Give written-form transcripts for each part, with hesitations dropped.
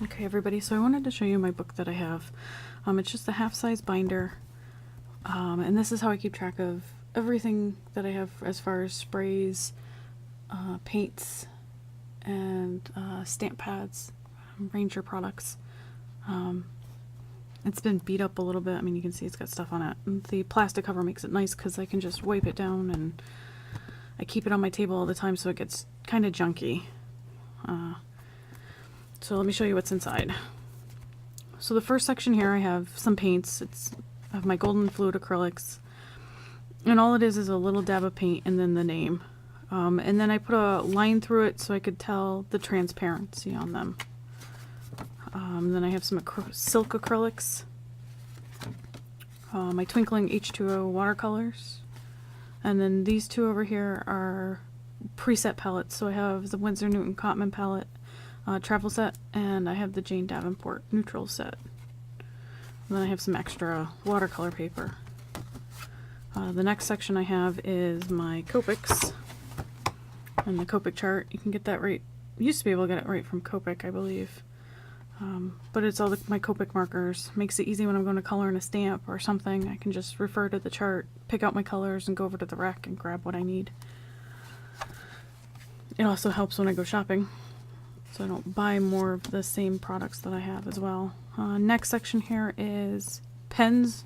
Okay, everybody, so I wanted to show you my book that I have. It's just a half-size binder, and this is how I keep track of everything that I have as far as sprays, paints, and stamp pads, Ranger products. It's been beat up a little bit. I mean, you can see it's got stuff on it. And the plastic cover makes it nice because I can just wipe it down, and I keep it on my table all the time so it gets kind of junky. So let me show you what's inside. So the first section here, I have some paints. I have my Golden Fluid acrylics, and all it is a little dab of paint and then the name. And then I put a line through it so I could tell the transparency on them. Then I have some silk acrylics, my Twinkling H2O watercolors, and then these two over here are preset palettes. So I have the Winsor Newton Cotman palette, travel set, and I have the Jane Davenport neutral set. And then I have some extra watercolor paper. The next section I have is my Copics and the Copic chart. You can get that right. Used to be able to get it right from Copic, I believe. But it's all my Copic markers. Makes it easy when I'm going to color in a stamp or something. I can just refer to the chart, pick out my colors, and go over to the rack and grab what I need. It also helps when I go shopping, so I don't buy more of the same products that I have as well. Next section here is pens.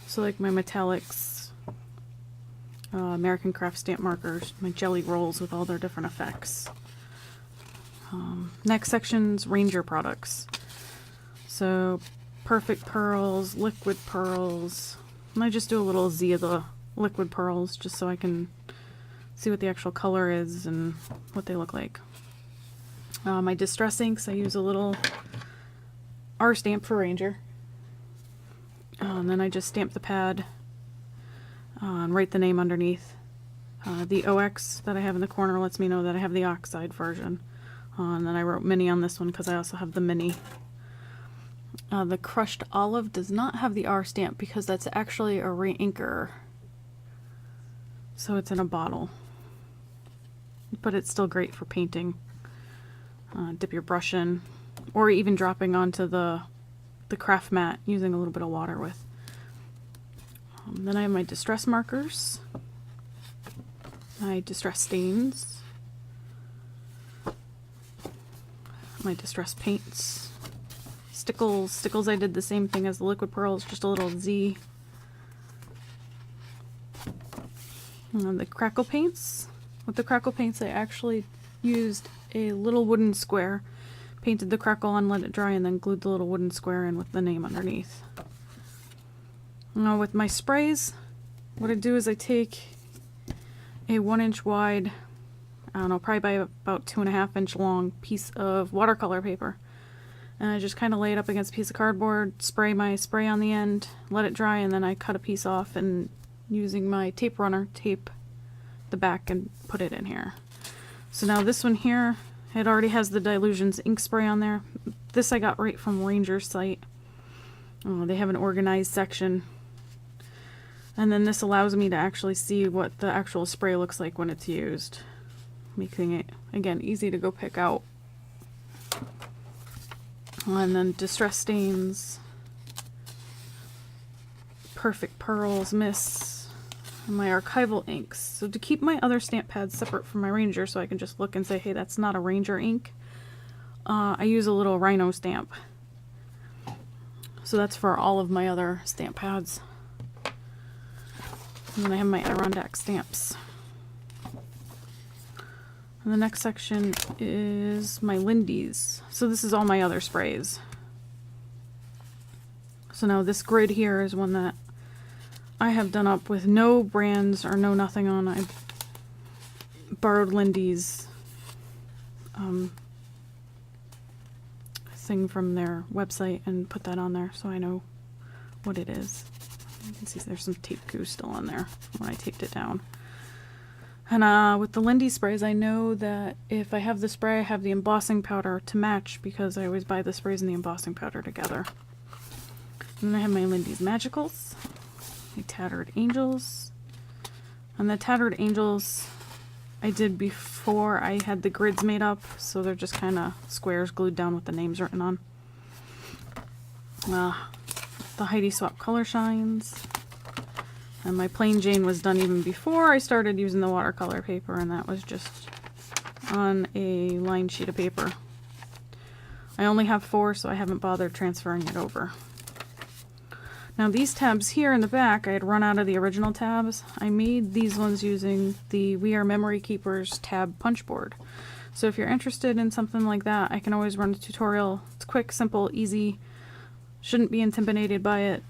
So like my metallics, American Craft stamp markers, my jelly rolls with all their different effects. Next section's Ranger products. So Perfect Pearls, Liquid Pearls. And I just do a little Z of the Liquid Pearls just so I can see what the actual color is and what they look like. My Distress inks, I use a little R stamp for Ranger. And then I just stamp the pad and write the name underneath. The OX that I have in the corner lets me know that I have the oxide version. And then I wrote mini on this one because I also have the mini. The Crushed Olive does not have the R stamp because that's actually a re-inker. So it's in a bottle. But it's still great for painting. Dip your brush in, or even dropping onto the craft mat using a little bit of water with. Then I have my Distress markers, my Distress stains, my Distress paints, Stickles. Stickles I did the same thing as the Liquid Pearls, just a little Z. And the Crackle paints. With the Crackle paints I actually used a little wooden square, painted the crackle on, let it dry, and then glued the little wooden square in with the name underneath. Now with my sprays, what I do is I take a 1-inch wide, I don't know, probably by about 2.5-inch long piece of watercolor paper, and I just kind of lay it up against a piece of cardboard, spray my spray on the end, let it dry, and then I cut a piece off and using my tape runner tape the back and put it in here. So now this one here, it already has the Dylusions ink spray on there. This I got right from Ranger's site. They have an organized section. And then this allows me to actually see what the actual spray looks like when it's used, making it, again, easy to go pick out. And then Distress stains, Perfect Pearls, Mists, and my archival inks. So to keep my other stamp pads separate from my Ranger so I can just look and say, hey, that's not a Ranger ink, I use a little Rhino stamp. So that's for all of my other stamp pads. And then I have my Adirondack stamps. And the next section is my Lindy's. So this is all my other sprays. So now this grid here is one that I have done up with no brands or no nothing on. I borrowed Lindy's thing from their website and put that on there so I know what it is. You can see there's some tape goo still on there when I taped it down. And with the Lindy sprays, I know that if I have the spray, I have the embossing powder to match because I always buy the sprays and the embossing powder together. And then I have my Lindy's Magicals, my Tattered Angels. And the Tattered Angels, I did before I had the grids made up, so they're just kind of squares glued down with the names written on. The Heidi Swapp color shines. And my plain Jane was done even before I started using the watercolor paper, and that was just on a lined sheet of paper. I only have 4, so I haven't bothered transferring it over. Now these tabs here in the back, I had run out of the original tabs. I made these ones using the We Are Memory Keepers tab punch board. So if you're interested in something like that, I can always run a tutorial. It's quick, simple, easy. Shouldn't be intimidated by it.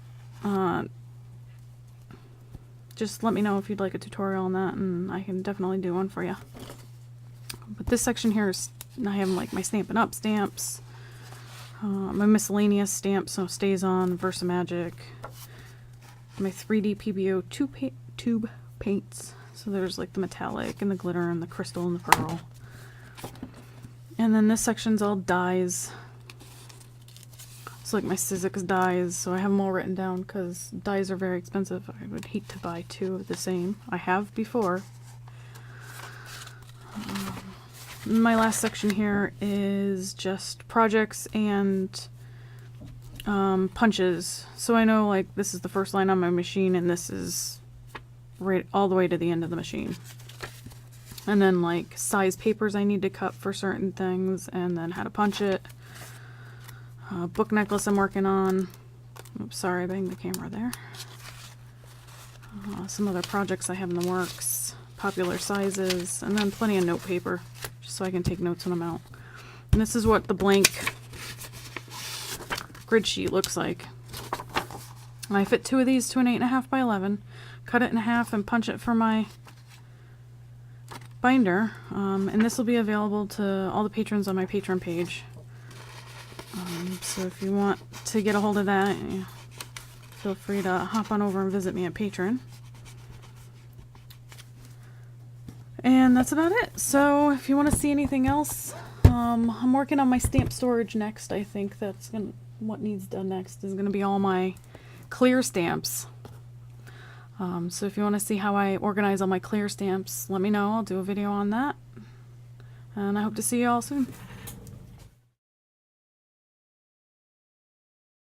Just let me know if you'd like a tutorial on that, and I can definitely do one for you. But this section here is, I have like my Stampin' Up! Stamps, my miscellaneous stamps, so Stays On, Versamagic, my 3D PBO tube paints. So there's like the metallic and the glitter and the crystal and the pearl. And then this section's all dies. It's like my Sizzix dies, so I have them all written down because dies are very expensive. I would hate to buy 2 of the same. I have before. My last section here is just projects and punches. So I know like this is the first line on my machine, and this is right all the way to the end of the machine. And then like size papers I need to cut for certain things, and then how to punch it. Book necklace I'm working on. Oops, sorry, I banged the camera there. Some other projects I have in the works. Popular sizes, and then plenty of note paper, just so I can take notes when I'm out. And this is what the blank grid sheet looks like. And I fit 2 of these to an 8.5 by 11, cut it in half and punch it for my binder. And this will be available to all the patrons on my Patreon page. So if you want to get a hold of that, feel free to hop on over and visit me at Patreon. And that's about it. So if you want to see anything else, I'm working on my stamp storage next. I think that's what needs done next is going to be all my clear stamps. So if you want to see how I organize all my clear stamps, let me know. I'll do a video on that. And I hope to see you all soon.